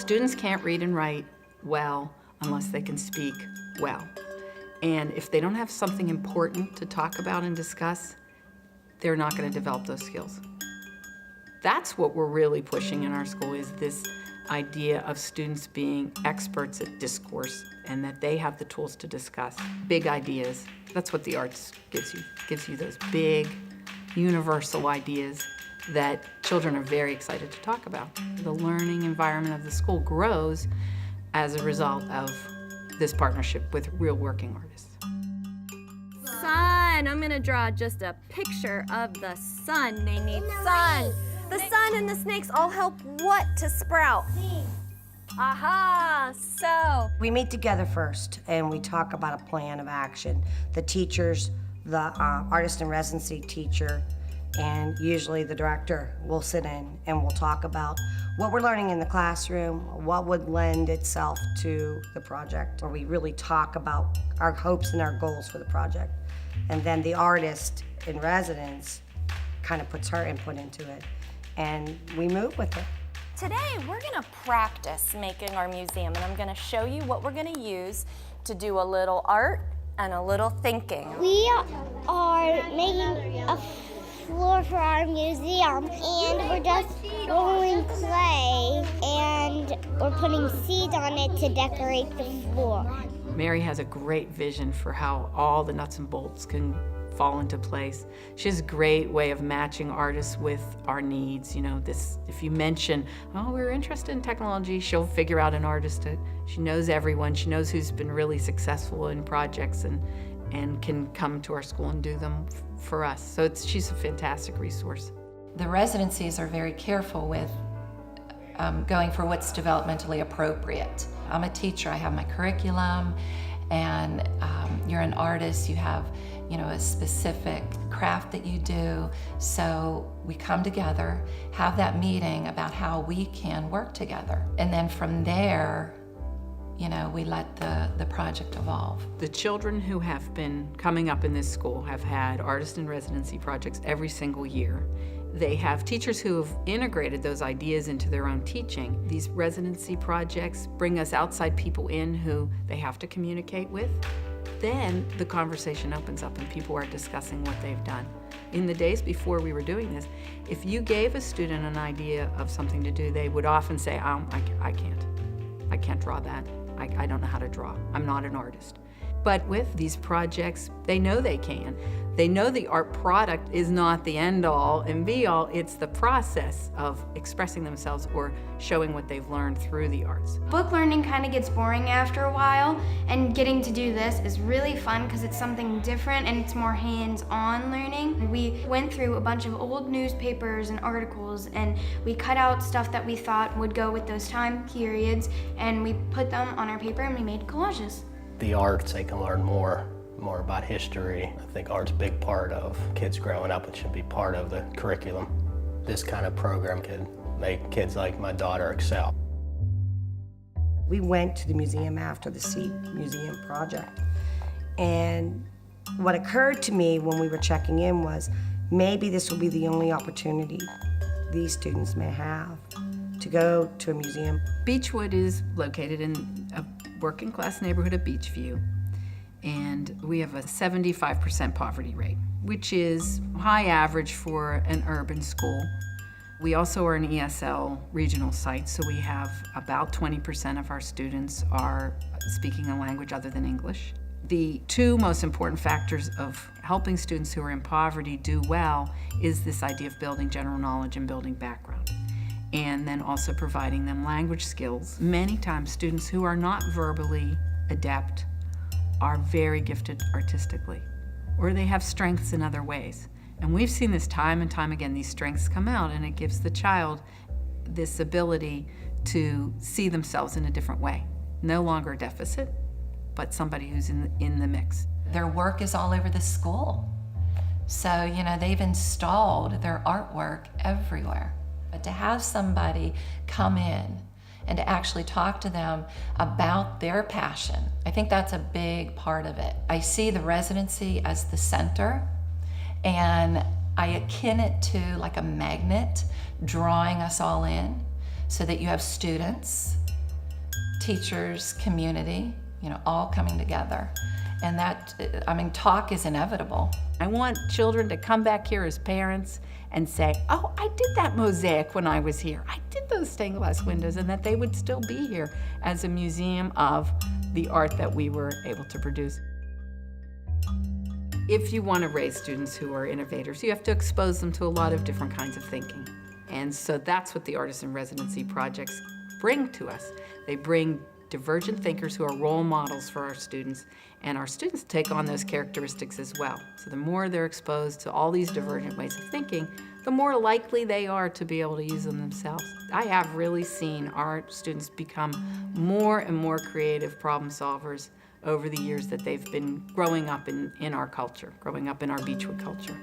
Students can't read and write well unless they can speak well. And if they don't have something important to talk about and discuss, they're not going to develop those skills. That's what we're really pushing in our school, is this idea of students being experts at discourse and that they have the tools to discuss big ideas. That's what the arts gives you those big, universal ideas that children are very excited to talk about. The learning environment of the school grows as a result of this partnership with real working artists. Sun. I'm gonna draw just a picture of the sun. They need sun. The sun and the snakes all help what to sprout? Aha, so. We meet together first and we talk about a plan of action. The teachers, the artist in residency teacher, and usually the director will sit in and we'll talk about what we're learning in the classroom, what would lend itself to the project, or we really talk about our hopes and our goals for the project. And then the artist in residence kind of puts her input into it, and we move with it. Today, we're gonna practice making our museum, and I'm gonna show you what we're gonna use to do a little art and a little thinking. We are making a floor for our museum, and we're just rolling clay, and we're putting seeds on it to decorate the floor. Mary has a great vision for how all the nuts and bolts can fall into place. She has a great way of matching artists with our needs. You know, if you mention, oh, we're interested in technology, she'll figure out an artist. She knows everyone. She knows who's been really successful in projects and can come to our school and do them for us. So she's a fantastic resource. The residencies are very careful with going for what's developmentally appropriate. I'm a teacher, I have my curriculum, and you're an artist, you have a specific craft that you do. So we come together, have that meeting about how we can work together. And then from there, we let the project evolve. The children who have been coming up in this school have had artist in residency projects every single year. They have teachers who have integrated those ideas into their own teaching. These residency projects bring us outside people in who they have to communicate with. Then the conversation opens up and people are discussing what they've done. In the days before we were doing this, if you gave a student an idea of something to do, they would often say, I can't draw that. I don't know how to draw. I'm not an artist. But with these projects, they know they can. They know the art product is not the end-all and be-all. It's the process of expressing themselves or showing what they've learned through the arts. Book learning kind of gets boring after a while, and getting to do this is really fun because it's something different and it's more hands-on learning. We went through a bunch of old newspapers and articles, and we cut out stuff that we thought would go with those time periods, and we put them on our paper and we made collages. The arts, they can learn more about history. I think art's a big part of kids growing up. It should be part of the curriculum. This kind of program could make kids like my daughter excel. We went to the museum after the Seed Museum project, and what occurred to me when we were checking in was maybe this will be the only opportunity these students may have to go to a museum. Beechwood is located in a working class neighborhood of Beachview, and we have a 75% poverty rate, which is high average for an urban school. We also are an ESL regional site, so we have about 20% of our students are speaking a language other than English. The two most important factors of helping students who are in poverty do well is this idea of building general knowledge and building background, and then also providing them language skills. Many times students who are not verbally adept are very gifted artistically, or they have strengths in other ways. And we've seen this time and time again, these strengths come out, and it gives the child this ability to see themselves in a different way. No longer a deficit, but somebody who's in the mix. Their work is all over the school. So, they've installed their artwork everywhere. But to have somebody come in and to actually talk to them about their passion, I think that's a big part of it. I see the residency as the center, and I akin it to like a magnet drawing us all in so that you have students teachers, community, all coming together. And that, talk is inevitable. I want children to come back here as parents and say, oh, I did that mosaic when I was here. I did those stained glass windows, and that they would still be here as a museum of the art that we were able to produce. If you want to raise students who are innovators, you have to expose them to a lot of different kinds of thinking. And so that's what the Artist in Residency projects bring to us. They bring divergent thinkers who are role models for our students, and our students take on those characteristics as well. So the more they're exposed to all these divergent ways of thinking, the more likely they are to be able to use them themselves. I have really seen our students become more and more creative problem solvers over the years that they've been growing up in our culture, growing up in our Beechwood culture.